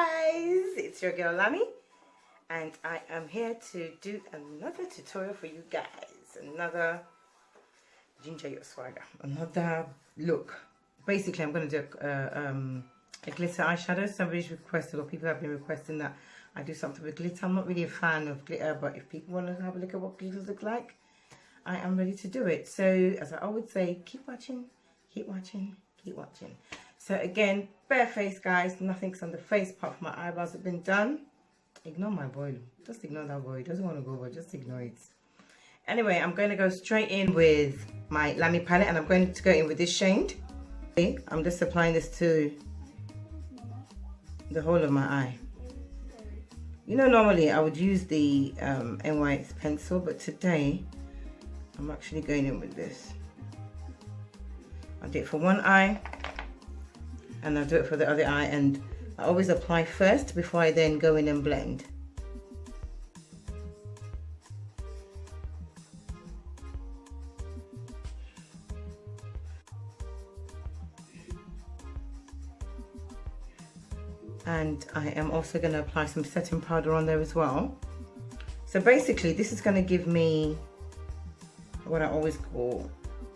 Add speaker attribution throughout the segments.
Speaker 1: guys, it's your girl Lami, and I am here to do another tutorial for you guys. Another ginger your swagger, another look. Basically, I'm going to do a glitter eyeshadow. Somebody's requested, or people have been requesting that I do something with glitter. I'm not really a fan of glitter, but if people want to have a look at what glitters look like, I am ready to do it. So as I always say, keep watching, keep watching, keep watching. So again, bare face guys, nothing's on the face apart from my eyebrows have been done. Ignore my boy, just ignore that boy, he doesn't want to go over, just ignore it. Anyway, I'm going to go straight in with my Lami palette, and I'm going to go in with this shade. I'm just applying this to the whole of my eye. You know, normally I would use the NYX pencil, but today I'm actually going in with this. I'll do it for one eye, and I'll do it for the other eye, and I always apply first before I then go in and blend. And I am also going to apply some setting powder on there as well. So basically this is going to give me what I always call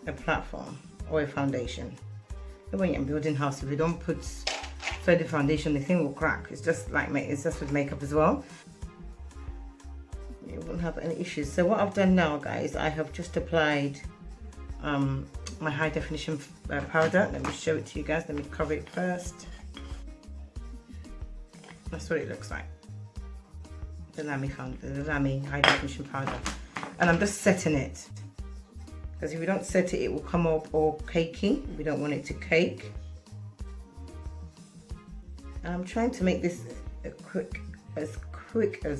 Speaker 1: a platform or a foundation. When you're building house, if you don't put further foundation, the thing will crack. It's just like it's just with makeup as well. You won't have any issues. So what I've done now, guys, I have just applied my high definition powder. Let me show it to you guys. Let me cover it first. That's what it looks like. The Lami high definition powder, and I'm just setting it. Because if you don't set it, it will come up all cakey. We don't want it to cake. And I'm trying to make this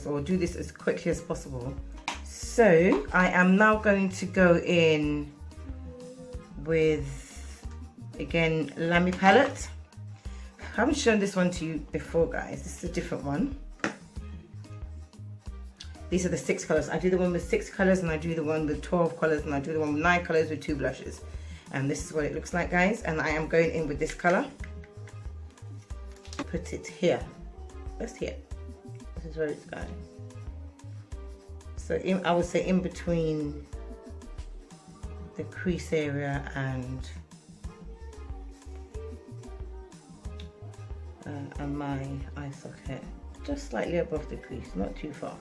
Speaker 1: or do this as quickly as possible. So I am now going to go in with, again, Lami palette. I haven't shown this one to you before, guys. This is a different one. These are the 6 colors. I do the one with 6 colors, and I do the one with 12 colors, and I do the one with 9 colors with 2 blushes. And this is what it looks like, guys. And I am going in with this color. Put it here, just here. This is where it's going. So I would say in between the crease area and my eye socket, just slightly above the crease, not too far.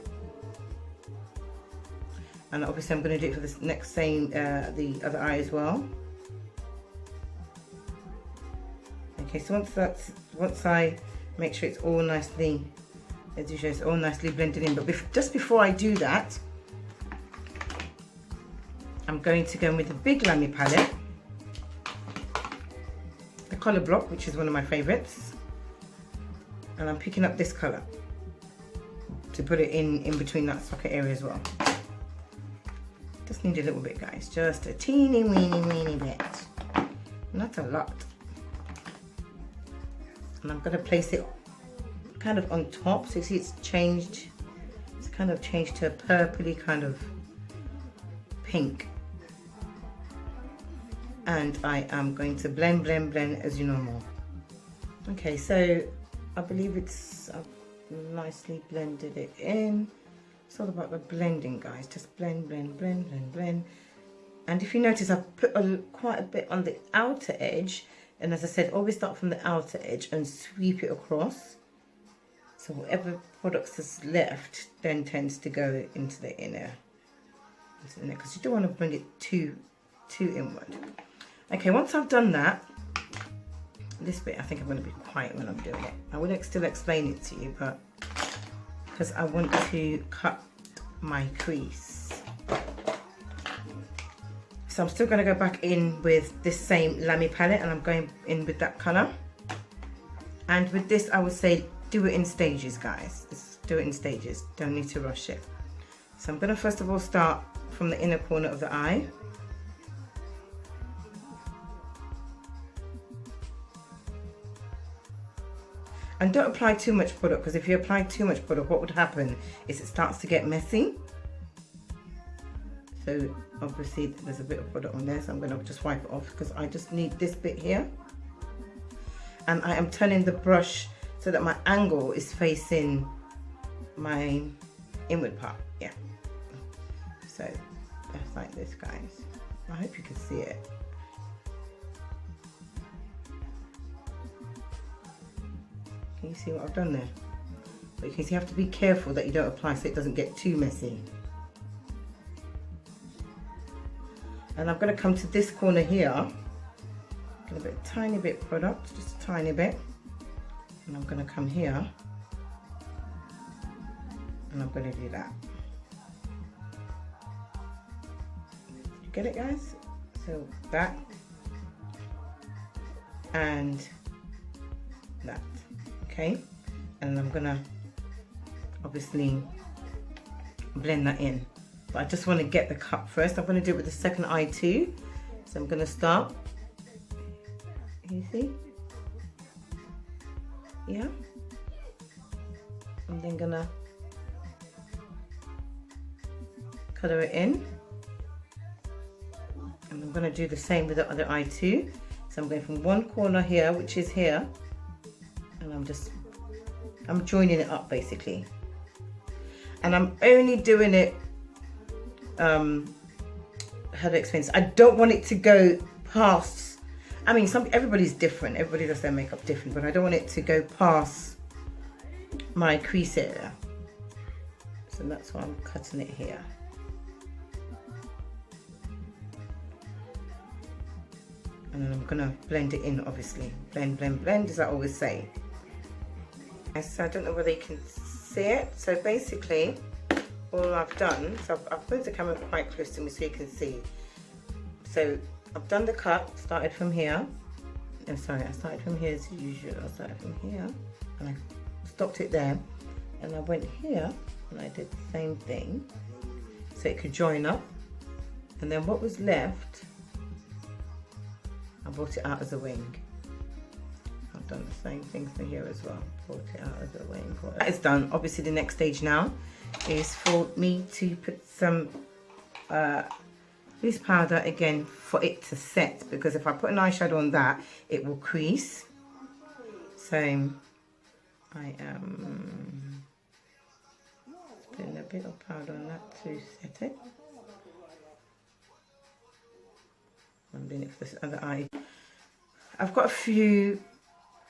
Speaker 1: And obviously I'm going to do it for this next the other eye as well. Okay, so once I make sure it's all nicely, as usual, it's all nicely blended in. But just before I do that, I'm going to go in with the big Lami palette, the color block, which is one of my favorites, and I'm picking up this color to put it in between that socket area as well. Just need a little bit, guys, just a teeny weeny bit, not a lot. And I'm going to place it kind of on top, so you see it's changed, it's kind of changed to a purpley kind of pink. And I am going to blend as you normal. Okay, so I believe I've nicely blended it in. It's all about the blending, guys. Just blend. And if you notice, I've put quite a bit on the outer edge. And as I said, always start from the outer edge and sweep it across. So whatever products is left then tends to go into the inner. Because you don't want to bring it too inward. Okay, once I've done that, this bit I think I'm going to be quiet when I'm doing it. I will still explain it to you, but because I want to cut my crease. So I'm still going to go back in with this same Lami palette, and I'm going in with that color. And with this, I would say do it in stages, guys. Just do it in stages. Don't need to rush it. So I'm going to first of all start from the inner corner of the eye. And don't apply too much product, because if you apply too much product, what would happen is it starts to get messy. So obviously there's a bit of product on there, so I'm going to just wipe it off because I just need this bit here. And I am turning the brush so that my angle is facing my inward part. Yeah, so that's like this, guys. I hope you can see it. Can you see what I've done there? But you can see you have to be careful that you don't apply so it doesn't get too messy. And I'm going to come to this corner here, get a tiny bit of product, just a tiny bit, and I'm going to come here and I'm going to do that. You get it, guys? So that and that, okay? And I'm going to obviously blend that in. But I just want to get the cup first. I'm going to do it with the second eye too. So I'm going to start. Can you see? Yeah. I'm then going to colour it in. And I'm going to do the same with the other eye too. So I'm going from one corner here, which is here. And I'm joining it up basically. And I'm only doing it how to explain this. I don't want it to go past, I mean, everybody's different, everybody does their makeup different, but I don't want it to go past my crease area. So that's why I'm cutting it here. And then I'm gonna blend it in, obviously. Blend, blend, blend, as I always say. So I don't know whether you can see it. So basically, all I've done, so I've moved the camera quite close to me so you can see. So I've done the cut, started from here. I'm sorry, I started from here as usual. I started from here and I stopped it there. And I went here and I did the same thing so it could join up. And then what was left, I brought it out as a wing. I've done the same thing for here as well. Brought it out as a wing. That is done. Obviously the next stage now is for me to put some loose powder again for it to set, because if I put an eyeshadow on that it will crease. So I am putting a bit of powder on that to set it. I'm doing it for this other eye. I've got a few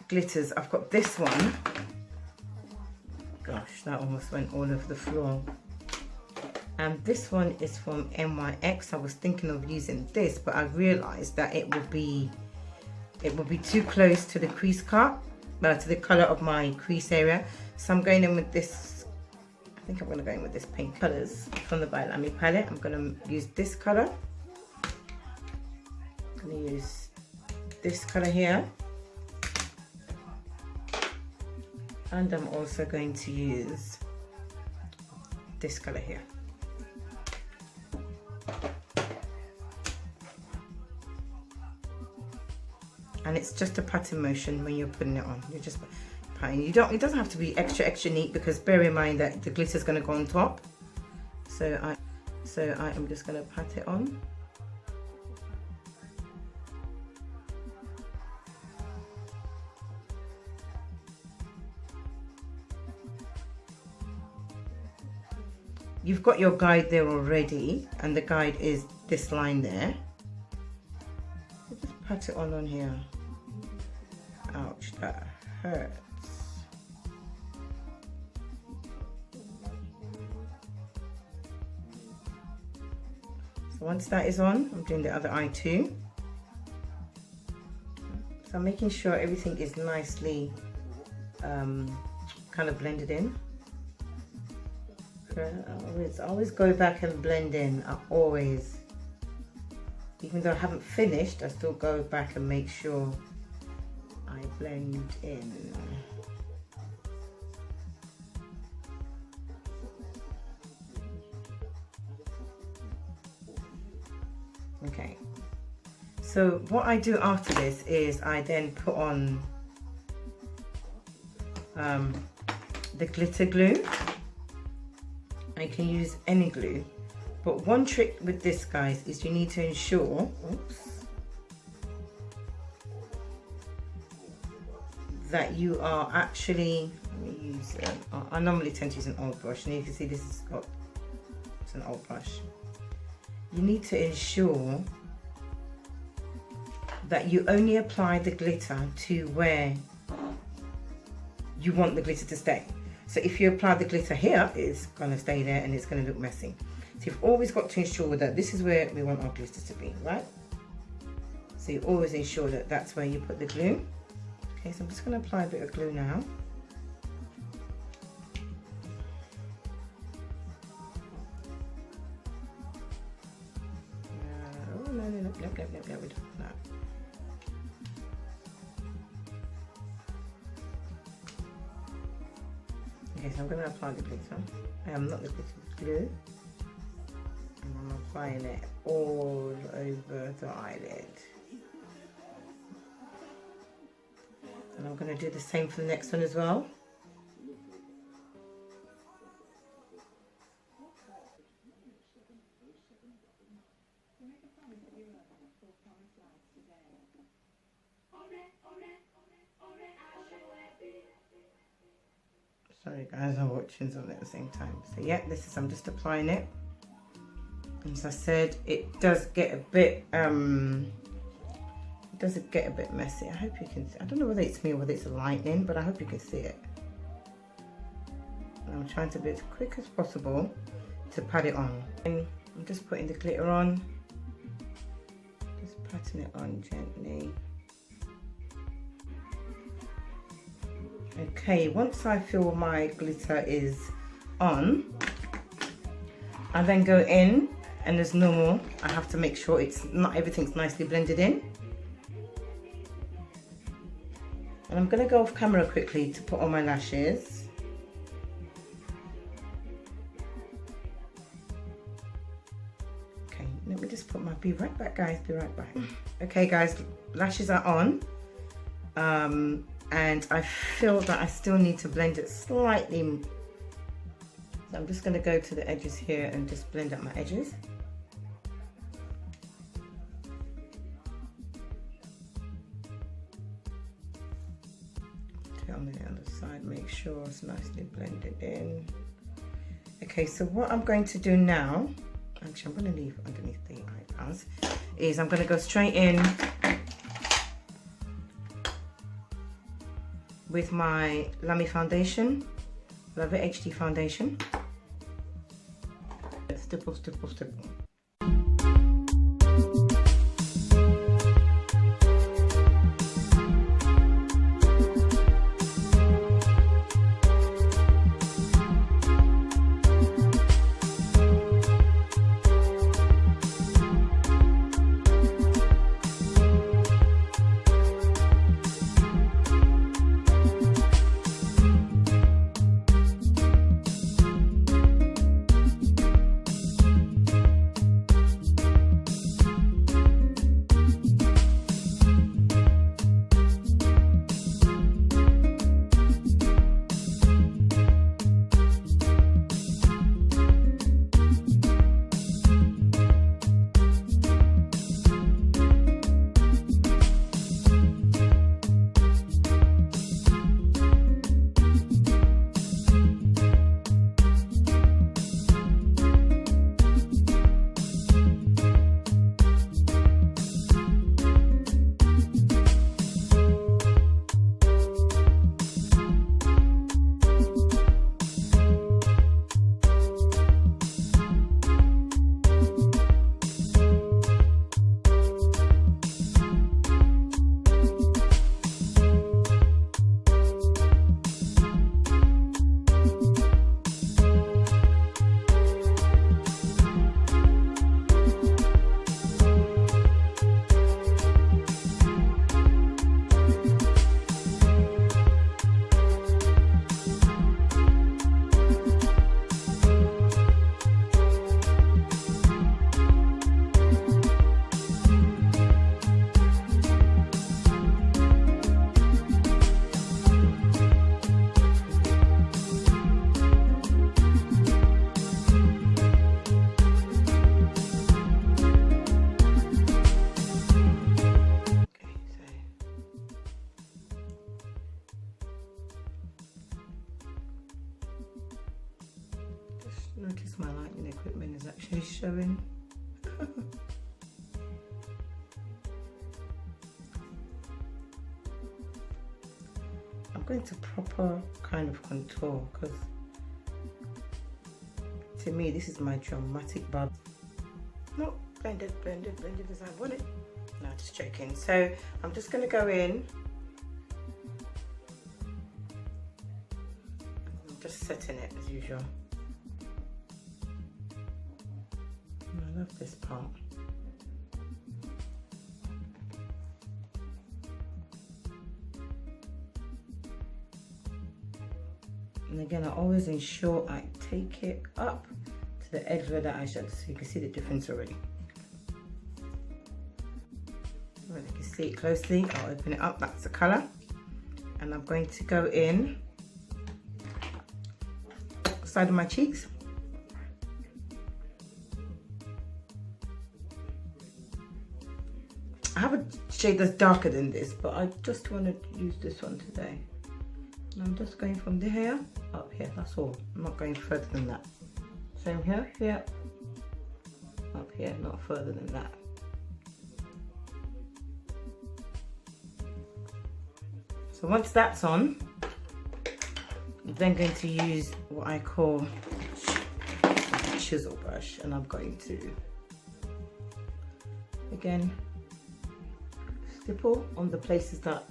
Speaker 1: glitters. I've got this one. Gosh, that almost went all over the floor. And this one is from NYX. I was thinking of using this, but I realized that it would be too close to the crease cut, to the color of my crease area. So I'm going in with this. I think I'm going to go in with this pink colors from the byLami palette. I'm going to use this color. I'm going to use this color here. And I'm also going to use this color here. And it's just a patting motion when you're putting it on. You're just patting. It doesn't have to be extra neat, because bear in mind that the glitter is going to go on top. So I am just going to pat it on. You've got your guide there already, and the guide is this line there. So just pat it on here. Ouch, that hurts. So once that is on, I'm doing the other eye too. So I'm making sure everything is nicely kind of blended in. I always go back and blend in. I always, even though I haven't finished, I still go back and make sure I blend in. Okay, so what I do after this is I then put on the glitter glue. I can use any glue, but one trick with this, guys, is you need to ensure, oops, that you are actually, let me use, I normally tend to use an old brush, and you can see this has got, it's an old brush. You need to ensure that you only apply the glitter to where you want the glitter to stay. So if you apply the glitter here, it's going to stay there and it's going to look messy. So you've always got to ensure that this is where we want our glitter to be, right? So you always ensure that that's where you put the glue. Okay, so I'm just going to apply a bit of glue now. Oh, no, we don't want that. Okay, so I'm going to apply the glitter. Not the glitter, the glue. And I'm applying it all over the eyelid. And I'm going to do the same for the next one as well. Sorry guys, I'm watching something at the same time. So yeah, this is, I'm just applying it. And as I said, it does get a bit messy. I hope you can see. I don't know whether it's me or whether it's the lightning, but I hope you can see it. And I'm trying to be as quick as possible to pat it on. And I'm just putting the glitter on. Just patting it on gently. Okay, once I feel my glitter is on, I then go in, and as normal, I have to make sure everything's nicely blended in. And I'm going to go off camera quickly to put on my lashes. Okay, let me just be right back guys, be right back. Okay guys, lashes are on. And I feel that I still need to blend it slightly. So I'm just going to go to the edges here and just blend up my edges. On the other side, make sure it's nicely blended in. Okay, so what I'm going to do now, actually I'm going to leave underneath the eyebrows, is I'm going to go straight in with my Lami foundation, Love It HD foundation. Stipple, stipple, stipple. showing. I'm going to proper kind of contour because to me this is my dramatic bud. No, blended as I want it. No, just joking. So I'm just going to go in. I'm just setting it as usual. I love this part. And again, I always ensure I take it up to the edge where the eyeshadow, so you can see the difference already. When you can see it closely, I'll open it up. That's the colour, and I'm going to go in side of my cheeks. I have a shade that's darker than this, but I just want to use this one today. And I'm just going from the hair up here, that's all. I'm not going further than that. Same here, here, up here, not further than that. So once that's on, I'm then going to use what I call a chisel brush, and I'm going to, again, stipple on the places that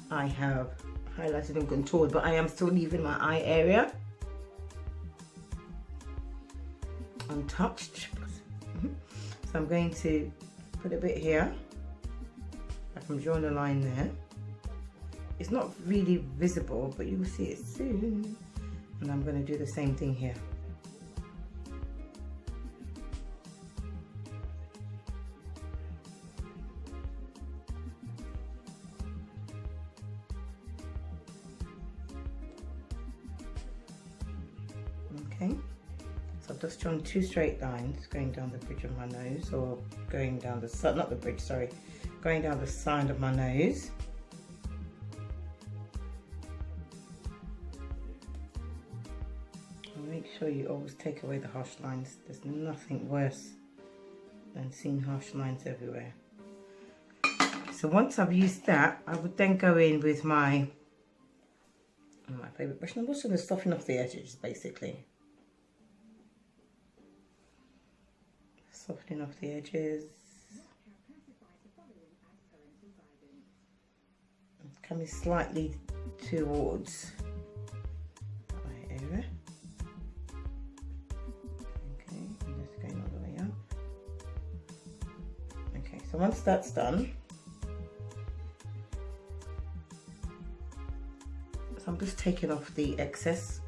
Speaker 1: I have highlighted and contoured, but I am still leaving my eye area untouched. So I'm going to put a bit here. I'm drawing a line there. It's not really visible, but you will see it soon. And I'm going to do the same thing here. Okay, so I've just drawn two straight lines going down the bridge of my nose, or going down the, not the bridge, sorry, going down the side of my nose. And make sure you always take away the harsh lines. There's nothing worse than seeing harsh lines everywhere. So once I've used that, I would then go in with my favourite brush. And I'm also going to soften off the edges, basically. Softening off the edges. Coming slightly towards my area. Okay, I'm just going all the way up. Okay, so once that's done, so I'm just taking off the excess.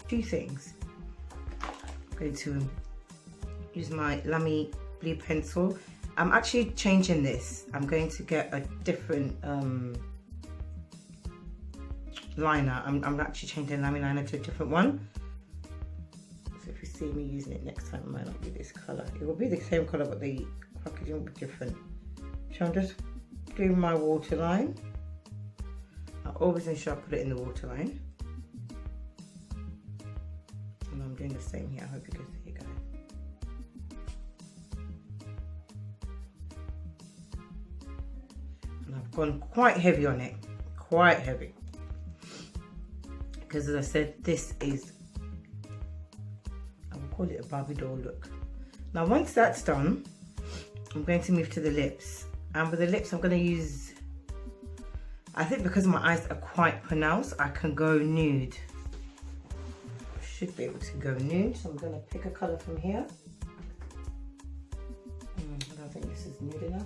Speaker 1: Two things. I'm going to use my Lami blue pencil. I'm actually changing this. I'm going to get a different liner. I'm actually changing Lami liner to a different one. So if you see me using it next time, it might not be this colour. It will be the same colour, but the packaging will be different. So I'm just doing my waterline. I always ensure I put it in the waterline. And I'm doing the same here. I hope you can see it, guys. Gone quite heavy on it, quite heavy, because as I said, this is, I will call it a Barbie doll look. Now once that's done, I'm going to move to the lips, and with the lips I'm going to use, I think because my eyes are quite pronounced, I can go nude. I should be able to go nude, so I'm going to pick a colour from here. I don't think this is nude enough.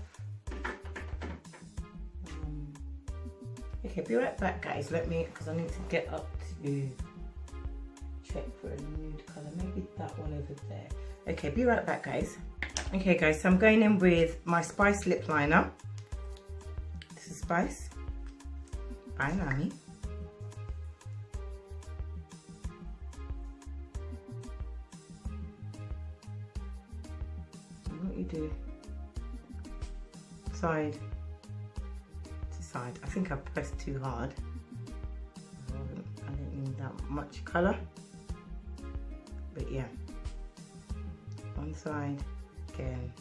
Speaker 1: Okay, be right back, guys. Let me, because I need to get up to check for a nude colour. Maybe that one over there. Okay, be right back, guys. Okay, guys, so I'm going in with my Spice lip liner. This is Spice by Lami. And what you do, side. I think I pressed too hard. don't need that much colour, but yeah, one side again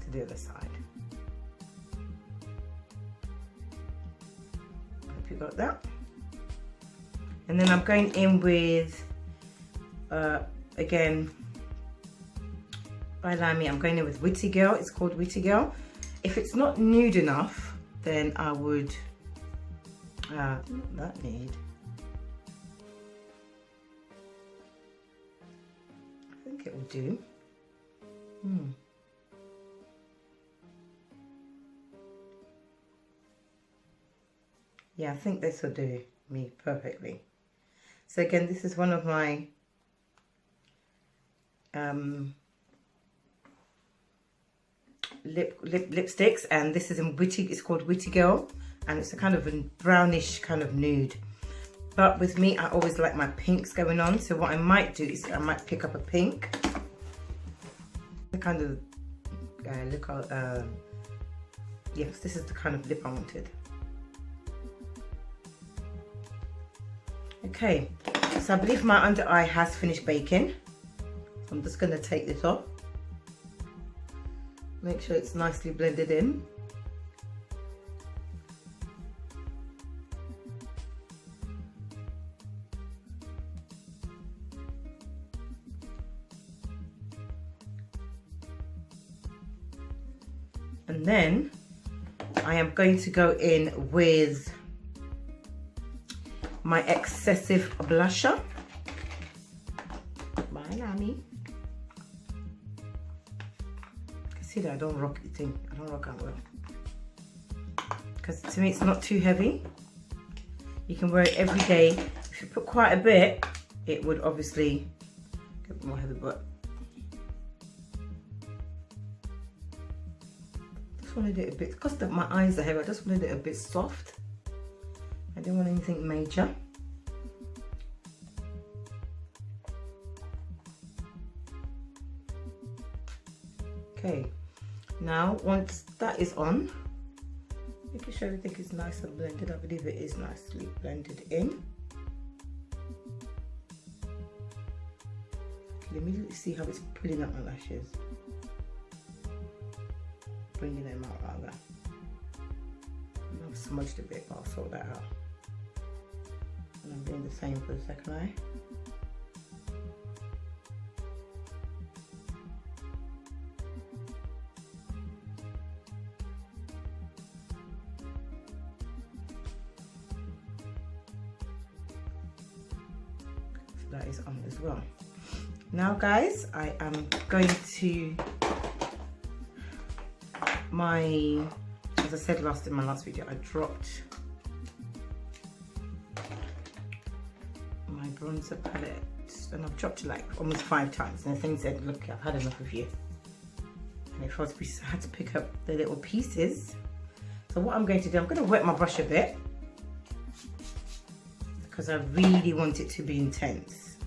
Speaker 1: to the other side. Hope you got that. And then I'm going in with again byLami. I'm going in with Whitty Girl. It's called Whitty Girl. If it's not nude enough, then I would not that nude. I think it will do. Yeah, I think this will do me perfectly. So again, this is one of my lipsticks, and this is in Whitty. It's called Whitty Girl, and it's a kind of a brownish kind of nude. But with me, I always like my pinks going on. So what I might do is I might pick up a pink. The kind of look out. Yes, this is the kind of lip I wanted. Okay, so I believe my under eye has finished baking. So I'm just going to take this off. Make sure it's nicely blended in. And then I am going to go in with my excessive blusher, byLami. See that I don't rock the thing. I don't rock it well because to me it's not too heavy. You can wear it every day. If you put quite a bit, it would obviously get more heavy. But just wanted it a bit because my eyes are heavy. I just wanted it a bit soft. I didn't want anything major. Okay, now once that is on, making sure everything is nice and blended. I believe it is nicely blended in. You can immediately see how it's pulling up my lashes, bringing them out rather. I've smudged a bit, but I'll sort that out. And I'm doing the same for the second eye. So that is on as well. Now guys, I am going to as I said in my last video, I dropped my bronzer palette, and I've dropped it like almost 5 times, and the thing said, look, I've had enough of you. And if I had to pick up the little pieces, so what I'm going to do, I'm going to wet my brush a bit because I really want it to be intense.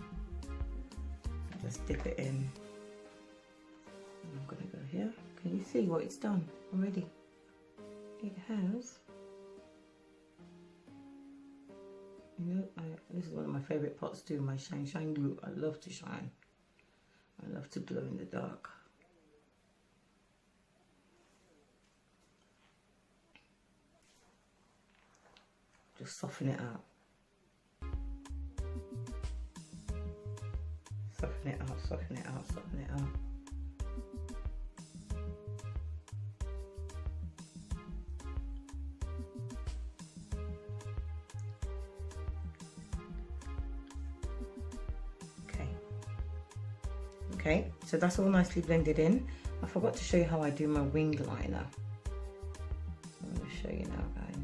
Speaker 1: Just dip it in. I'm going to go here. Can you see what it's done already? It has. You know, this is one of my favourite pots too, my shine glue. I love to shine. I love to glow in the dark. Just soften it out. Soften it out, soften it out, soften it out. Okay, so that's all nicely blended in. I forgot to show you how I do my wing liner. I'm going to show you now, guys.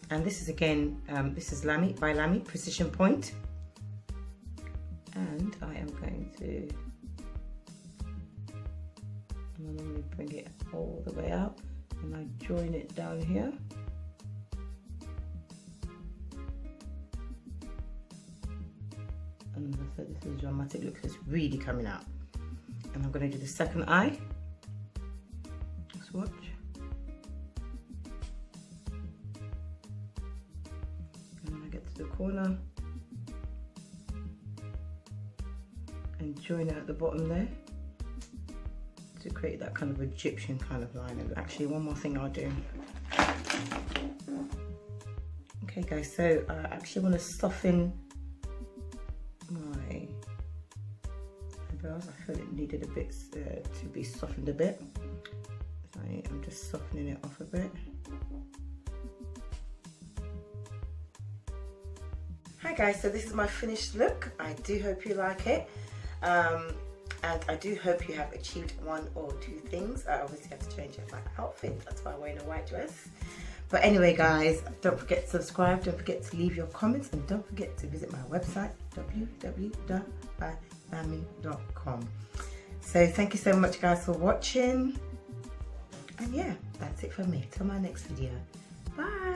Speaker 1: And this is again, this is byLami Precision Point. And I am going to normally bring it all the way out, and I join it down here. And as I said, this is dramatic. Look, it's really coming out. And I'm going to do the second eye. Just watch. to the corner and join it at the bottom there to create that kind of Egyptian kind of line. And actually one more thing I'll do. Okay guys, so I actually want to soften my eyebrows. I feel it needed a bit to be softened a bit. So I'm just softening it off a bit. Hi guys, so this is my finished look. I do hope you like it. And I do hope you have achieved one or two things. I obviously have to change my outfit. That's why I'm wearing a white dress. But anyway guys, don't forget to subscribe, don't forget to leave your comments, and don't forget to visit my website www.byLami.com. So thank you so much guys for watching, and yeah, that's it from me. Till my next video, bye.